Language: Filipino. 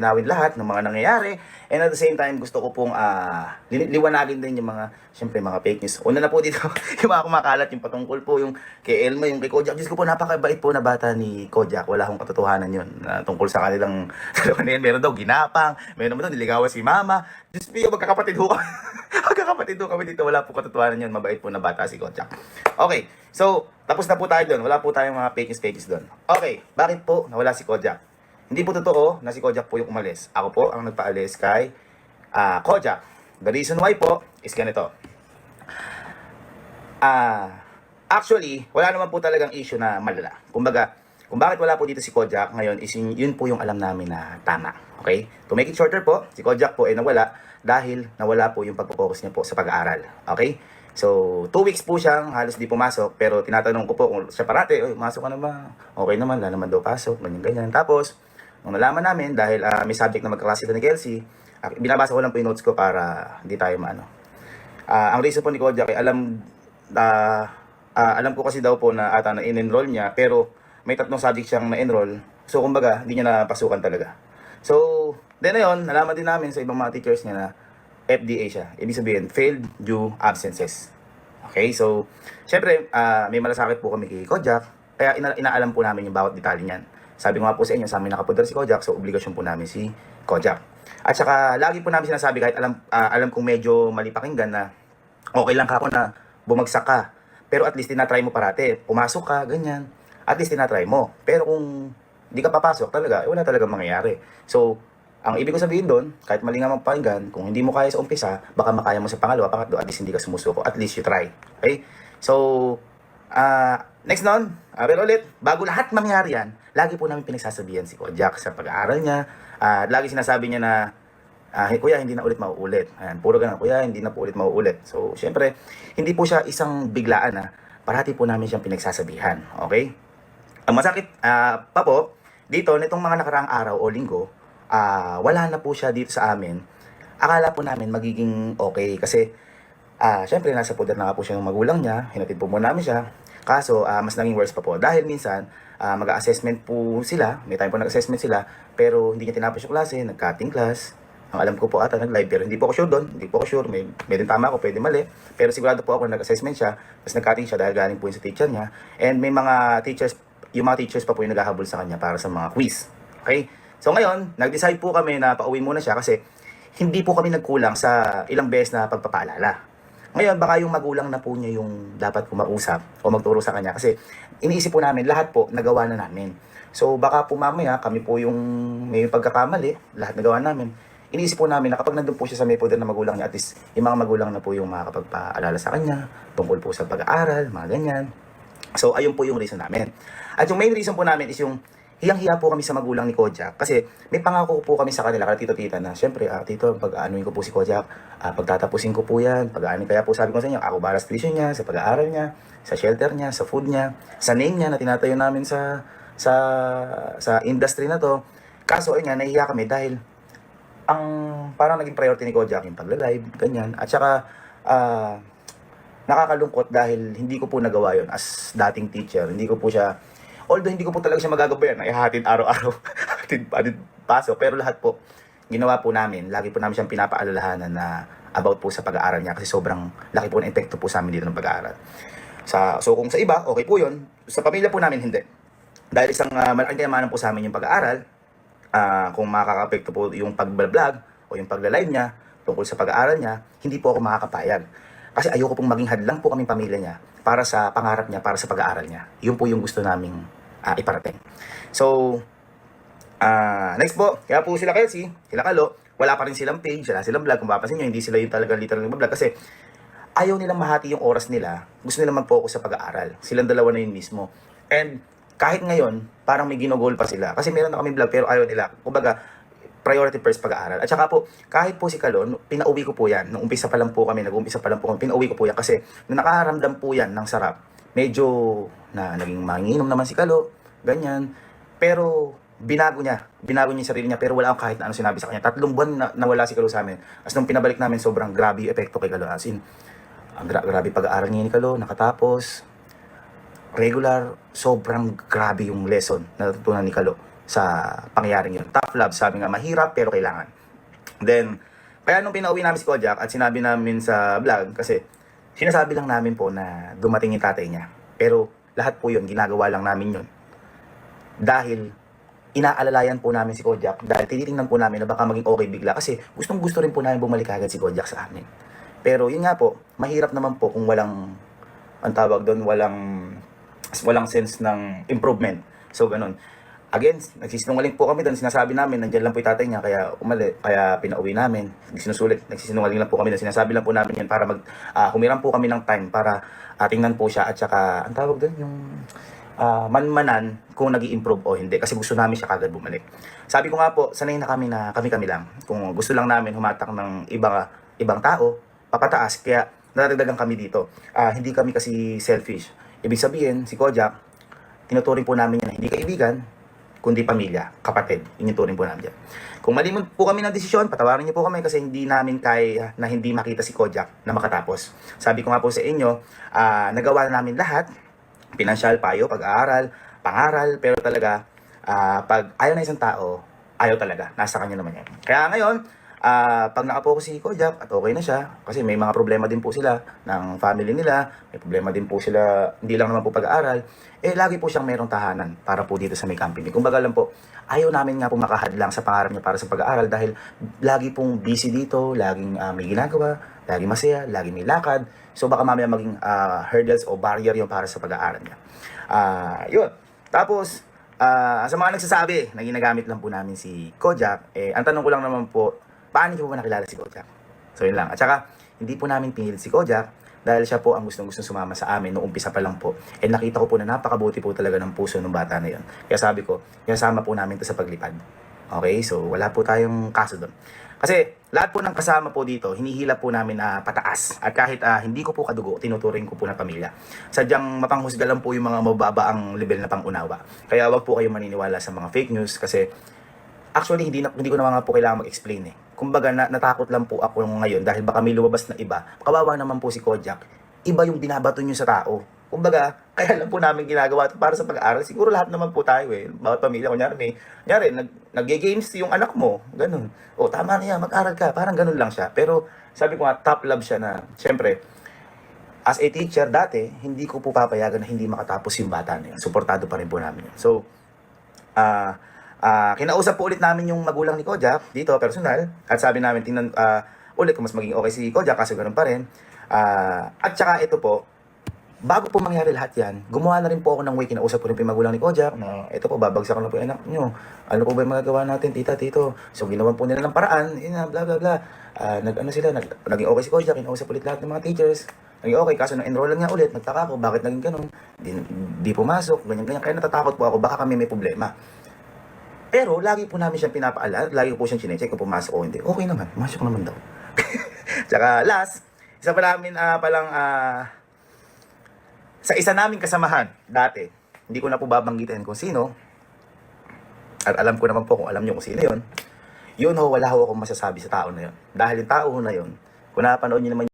linawin lahat ng mga nangyayari. And at the same time, gusto ko pong liwanagin din yung mga, syempre, mga fake news. Una na po dito, yung mga kumakalat, yung patungkol po, yung kay Elma, yung kay Kojak. Diyos ko po, napakabait po na bata ni Kojak. Wala akong katotohanan yun. Tungkol sa kanilang, dalawa na yan, meron daw ginapang, meron naman daw niligawan si Mama. Diyos ko, magkakapatid ho kami. Magkakapatid ho kami dito. Wala po katotohanan yun. Mabait po na bata si Kojak. Okay, so, tapos na po tayo doon. Wala po tayong mga fake news doon. Okay, bakit po nawala si Kojak? Hindi po totoo na si Kojak po yung umalis. Ako po ang nagpaalis kay Kojak. The reason why po is ganito. Actually, wala naman po talagang issue na malala. Kumbaga, kung bakit wala po dito si Kojak ngayon is yun po yung alam namin na tama. Okay? To make it shorter po, si Kojak po ay nawala dahil nawala po yung pagpo-focus niya po sa pag-aaral. Okay? So, 2 weeks po siyang halos di pumasok, pero tinatanong ko po kung siya parate, oy, masok ka na ba? Okay naman, wala naman daw pasok, ganyan-ganyan. Tapos, nung nalaman namin, dahil may subject na magkaklase na ni Kelsey, binabasa ko lang po yung notes ko para hindi tayo maano. Ang reason po ni Kojak ay alam ko kasi daw po na ata na in-enroll niya, pero may 3 subject siyang na-enroll. So, kumbaga, hindi niya napasukan talaga. So, then na yun, nalaman din namin sa ibang mga teachers niya na FDA siya. Ibig sabihin, failed due absences. Okay, so, syempre, may malasakit po kami kay Kojak, kaya inaalam po namin yung bawat detalye niyan. Sabi ko nga po sa inyo, sa amin nakapundar si Kojak, so obligasyon po namin si Kojak. At saka, lagi po namin sinasabi, kahit alam kong medyo mali pakinggan na okay lang ka po na bumagsak ka, pero at least tinatry mo parate. Pumasok ka, ganyan. At least tinatry mo. Pero kung di ka papasok talaga, wala talaga mangyayari. So, ang ibig ko sabihin doon, kahit mali nga magpakinggan, kung hindi mo kaya sa umpisa, baka makaya mo sa pangalawa, pangatlo, at least hindi ka sumusuko. At least you try. Okay? So, next nun, pero ulit, bago lahat mangyari yan, lagi po namin pinagsasabihan si Kojak sa pag-aaral niya. Lagi sinasabi niya na, kuya, hindi na ulit mauulit. Ayan, puro ganun, kuya, hindi na po ulit mauulit. So, syempre, hindi po siya isang biglaan na parati po namin siyang pinagsasabihan. Okay? Ang masakit pa po, dito, nitong mga nakaraang araw o linggo, wala na po siya dito sa amin. Akala po namin magiging okay kasi syempre nasa pudar na nga po siya ng magulang niya, hinatid po muna namin siya. Kaso mas naging worse pa po dahil minsan mag-assessment po sila, may time po nag-assessment sila, pero hindi niya tinapos yung klase, nag-cutting class. Ang alam ko po ata nag-live, pero hindi po ako sure doon, hindi po ako sure, may din tama ako, pwede mali. Pero sigurado po ako na nag-assessment siya, tapos nag-cutting siya dahil galing po yun sa teacher niya. And may mga teachers, yung mga teachers pa po yung naghahabol sa kanya para sa mga quiz. Okay? So ngayon, nag-decide po kami na pauwi muna siya kasi hindi po kami nagkulang sa ilang beses na pagpapaalala. Ngayon, baka yung magulang na po niya yung dapat kumausap o magturo sa kanya kasi iniisip po namin, lahat po nagawa na namin. So baka po mamaya kami po yung may pagkakamali, lahat nagawa namin. Iniisip po namin na kapag nandun po siya sa may poder na magulang niya, at least yung mga magulang na po yung makakapagpaalala sa kanya tungkol po sa pag-aaral, mga ganyan. So ayun po yung reason namin. At yung main reason po namin is yung hiyang-hiya po kami sa magulang ni Kojak kasi may pangako po kami sa kanila, kaya tito-tita na, syempre, tito, pag-aanuin ko po si Kojak, pagtatapusin ko po yan, pag-aanuin, kaya po sabi ko sa inyo, ako balas tuition niya, sa pag-aaral niya, sa shelter niya, sa food niya, sa name niya na tinatayo namin sa industry na to. Kaso, ayun nga, nahihiya kami dahil ang parang naging priority ni Kojak yung pagla-live, ganyan, at saka, nakakalungkot dahil hindi ko po nagawa yon as dating teacher, hindi ko po siya. Although hindi ko po talaga siya magagabayan na ihatid araw-araw, hatid pasok. Pero lahat po, ginawa po namin. Lagi po namin siyang pinapaalalahanan na about po sa pag-aaral niya kasi sobrang laki po ng epekto po sa amin dito ng pag-aaral. So kung sa iba, okay po yun. Sa pamilya po namin, hindi. Dahil isang malaking kayamanan po sa amin yung pag-aaral, kung makaka-apekto po yung pag-vlog o yung pagla-live niya tungkol sa pag-aaral niya, hindi po ako makakapayag. Kasi ayoko pong maging hadlang po kaming pamilya niya para sa pangarap niya, para sa pag-aaral niya. Yun po yung gusto naming iparating. So, next po, kaya po sila Kelsey, sila Kalo, wala pa rin silang page, wala silang vlog. Kung mapapansin nyo, hindi sila yung talaga literal ng vlog kasi ayaw nilang mahati yung oras nila, gusto nilang mag-focus sa pag-aaral. Silang dalawa na yun mismo. And kahit ngayon, parang may ginogol pa sila. Kasi meron na kami vlog pero ayaw nila. Kumbaga, priority first pag-aaral. At saka po, kahit po si Kalon, pinauwi ko po yan. Nung umpisa pa lang po kami, nag-umpisa pa lang po kami, pinauwi ko po yan. Kasi nung nakaramdam po yan ng sarap, medyo na naging manginom naman si Kalo, ganyan. Pero binago niya yung sarili niya, pero wala akong kahit na ano sinabi sa kanya. 3 buwan na nawala si Kalo sa amin. As nung pinabalik namin, sobrang grabe yung epekto kay Kalo. As in, grabe pag-aaral niya ni Kalo, nakatapos, regular, sobrang grabe yung lesson na natutunan ni Kalo sa pangyayaring yun. Tough love, sabi nga, mahirap pero kailangan. Then, kaya nung pinauwi namin si Kojak at sinabi namin sa vlog, kasi sinasabi lang namin po na dumating yung tatay niya. Pero lahat po yun, ginagawa lang namin yun. Dahil inaalalayan po namin si Kojak, dahil tinitingnan po namin na baka maging okay bigla. Kasi gustong gusto rin po namin bumalik agad si Kojak sa amin. Pero yun nga po, mahirap naman po kung walang, ang tawag doon, walang sense ng improvement. So ganun. Again, nagsisinungaling po kami doon, sinasabi namin, nandiyan lang po yung tatay niya, kaya pinauwi namin. Nagsisinungaling lang po kami doon, sinasabi lang po namin yun para humiram po kami ng time para tingnan po siya at saka, ang tawag doon, yung manmanan kung nag improve o hindi. Kasi gusto namin siya kagad bumalik. Sabi ko nga po, sanay na kami lang. Kung gusto lang namin humatak ng ibang tao, papataas, kaya nadagdagan kami dito. Hindi kami kasi selfish. Ibig sabihin, si Kojak, tinuturing po namin yan, hindi kaibigan, kundi pamilya, kapatid. Yun yung turing po namin dyan. Kung mali po kami ng desisyon, patawarin niyo po kami kasi hindi namin kaya na hindi makita si Kojak na makatapos. Sabi ko nga po sa inyo, nagawa na namin lahat, pinansyal, payo, pag-aaral, pangaral, pero talaga, pag ayaw na isang tao, ayaw talaga. Nasa kanya naman yan. Kaya ngayon, pag nakapokus si Kojak at okay na siya, kasi may mga problema din po sila ng family nila, may problema din po sila, hindi lang naman po pag-aaral, lagi po siyang mayroong tahanan para po dito sa may company. Kumbaga lang po, ayaw namin nga po makahadlang sa pangarap niya para sa pag-aaral dahil lagi pong busy dito, laging may ginagawa, lagi masaya, lagi may lakad, so baka mamaya maging hurdles o barrier yung para sa pag-aaral niya. Yun. Tapos, sa mga nagsasabi na ginagamit lang po namin si Kojak, ang tanong ko lang naman po, paano niyo po ba nakilala si Kojak? So yun lang. At saka, hindi po namin pinilit si Kojak dahil siya po ang gustong sumama sa amin noong umpisa pa lang po. Nakita ko po na napakabuti po talaga ng puso ng bata na yun. Kaya sabi ko, kasama po namin to sa paglipad. Okay? So wala po tayong kaso doon. Kasi lahat po ng kasama po dito, hinihila po namin na pataas. At kahit hindi ko po kadugo, tinuturing ko po na pamilya. Sadyang mapanghusga lang po yung mga mababa ang level na pangunawa. Kaya wag po kayong maniniwala sa mga fake news kasi actually, hindi ko na nga po kailangan mag-explain eh. Kumbaga, natakot lang po ako ngayon dahil baka may lumabas na iba. Kawawa naman po si Kojak. Iba yung binabato nyo sa tao. Kumbaga, kaya lang po namin ginagawa ito para sa pag-aaral. Siguro lahat naman po tayo eh. Bawat pamilya, kunyari, nag-games yung anak mo. Ganun. O, tama na yan, mag-aral ka. Parang ganun lang siya. Pero, sabi ko nga, top love siya na, syempre, as a teacher dati, hindi ko po papayagan na hindi makatapos yung bata na yun. Suportado pa rin po namin yun. So, kinausap po ulit namin yung magulang ni Kojak dito, personal. At sabi namin, tingnan ulit kung mas maging okay si Kojak, kaso ganun pa rin. At saka ito po, bago po mangyari lahat yan, gumawa na rin po ako ng way, kinausap po rin po yung magulang ni Kojak na ito po, babagsakan na po yung anak nyo. Ano po ba yung magagawa natin, tita, tito? So ginawan po nila ng paraan, bla bla bla. Naging okay si Kojak, kinausap ulit lahat ng mga teachers. Naging okay, kaso na-enroll lang niya ulit, nagtaka ako, bakit naging ganun? Di pumasok, ganyan-ganyan. Kaya natatakot po ako, baka kami may problema. Pero, lagi po namin siyang pinapaalala, lagi po siyang chinecheck kung pumasok o hindi. Okay naman, pumasok naman daw. Tsaka last, isa pa namin sa isa naming kasamahan dati, hindi ko na po babanggitin kung sino, at alam ko naman po kung alam niyo kung sino yun, wala ho akong masasabi sa tao na yun. Dahil yung tao na yun, kung napanood niyo naman